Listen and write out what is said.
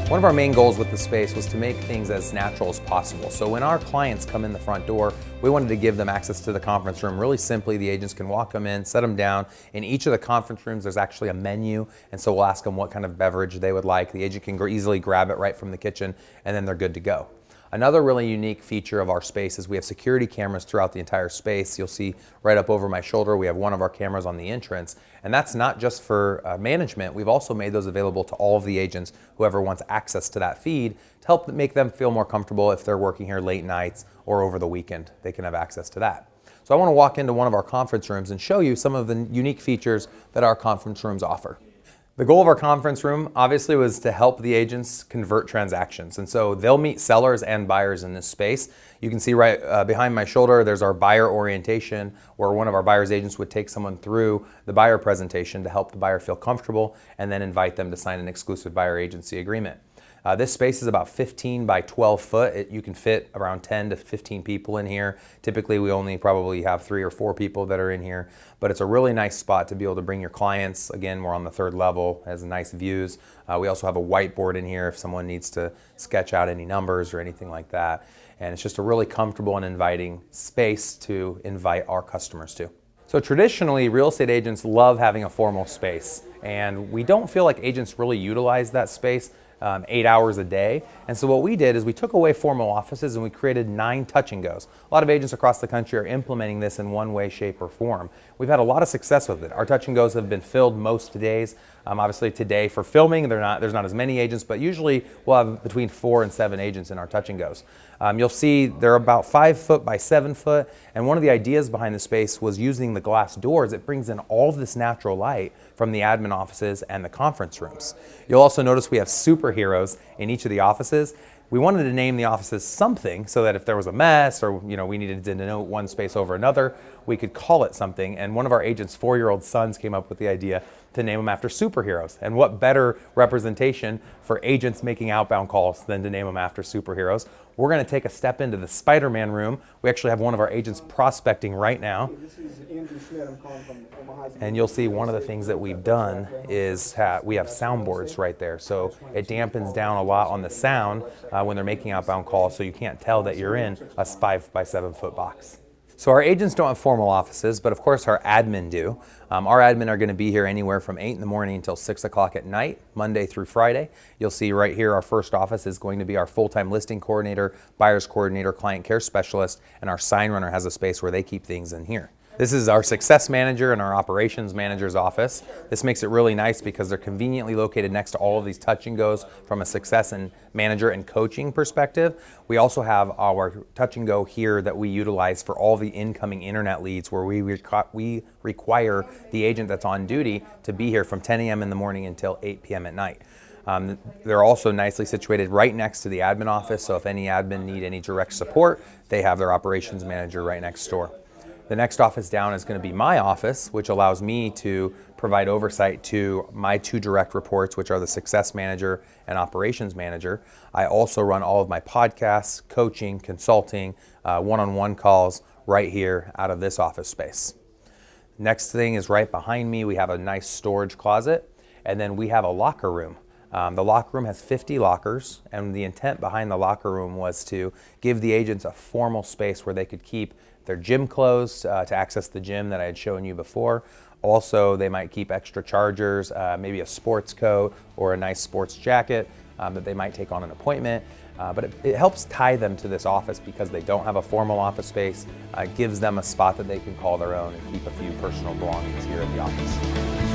One of our main goals with the space was to make things as natural as possible. So when our clients come in the front door, we wanted to give them access to the conference room. Really simply, the agents can walk them in, set them down. In each of the conference rooms, there's actually a menu, and so we'll ask them what kind of beverage they would like. The agent can easily grab it right from the kitchen, and then they're good to go. Another really unique feature of our space is we have security cameras throughout the entire space. You'll see right up over my shoulder, we have one of our cameras on the entrance, and that's not just for management. We've also made those available to all of the agents, whoever wants access to that feed, to help make them feel more comfortable if they're working here late nights or over the weekend. They can have access to that. So I want to walk into one of our conference rooms and show you some of the unique features that our conference rooms offer. The goal of our conference room obviously was to help the agents convert transactions. And so they'll meet sellers and buyers in this space. You can see right behind my shoulder, there's our buyer orientation, where one of our buyer's agents would take someone through the buyer presentation to help the buyer feel comfortable and then invite them to sign an exclusive buyer agency agreement. This space is about 15 by 12 foot. You can fit around 10 to 15 people in here. Typically, we only probably have 3 or 4 people that are in here, but it's a really nice spot to be able to bring your clients. Again, we're on the 3rd level, has nice views. We also have a whiteboard in here if someone needs to sketch out any numbers or anything like that. And it's just a really comfortable and inviting space to invite our customers to. So traditionally, real estate agents love having a formal space, and we don't feel like agents really utilize that space 8 hours a day. And so what we did is we took away formal offices and we created 9 touch and goes. A lot of agents across the country are implementing this in one way, shape, or form. We've had a lot of success with it. Our touch and goes have been filled most days. Obviously today for filming, there's not as many agents, but usually we'll have between 4 and 7 agents in our touch and goes. You'll see they're about 5 foot by 7 foot, and one of the ideas behind the space was using the glass doors. It brings in all of this natural light from the admin offices and the conference rooms. You'll also notice we have superheroes in each of the offices. We wanted to name the offices something so that if there was a mess or we needed to denote one space over another, we could call it something. And one of our agents' 4-year-old sons came up with the idea to name them after superheroes. And what better representation for agents making outbound calls than to name them after superheroes? We're going to take a step into the Spider-Man room. We actually have one of our agents prospecting right now. This is Andrew Schmidt. I'm calling from Omaha. And you'll see one of the things that we've done is we have soundboards right there. So it dampens down a lot on the sound when they're making outbound calls, so you can't tell that you're in a 5 by 7 foot box. So our agents don't have formal offices, but of course our admin do. Our admin are going to be here anywhere from 8 in the morning until 6 o'clock at night, Monday through Friday. You'll see right here our first office is going to be our full-time listing coordinator, buyer's coordinator, client care specialist, and our sign runner has a space where they keep things in here. This is our success manager and our operations manager's office. This makes it really nice because they're conveniently located next to all of these touch and goes from a success and manager and coaching perspective. We also have our touch and go here that we utilize for all the incoming internet leads, where we require the agent that's on duty to be here from 10 a.m. in the morning until 8 p.m. at night. They're also nicely situated right next to the admin office, so if any admin need any direct support, they have their operations manager right next door. The next office down is going to be my office, which allows me to provide oversight to my 2 direct reports, which are the success manager and operations manager. I also run all of my podcasts, coaching, consulting, one-on-one calls right here out of this office space. Next thing is right behind me. We have a nice storage closet, and then we have a locker room. The locker room has 50 lockers, and the intent behind the locker room was to give the agents a formal space where they could keep their gym clothes to access the gym that I had shown you before. Also, they might keep extra chargers, maybe a sports coat or a nice sports jacket that they might take on an appointment. But it helps tie them to this office because they don't have a formal office space. It gives them a spot that they can call their own and keep a few personal belongings here at the office.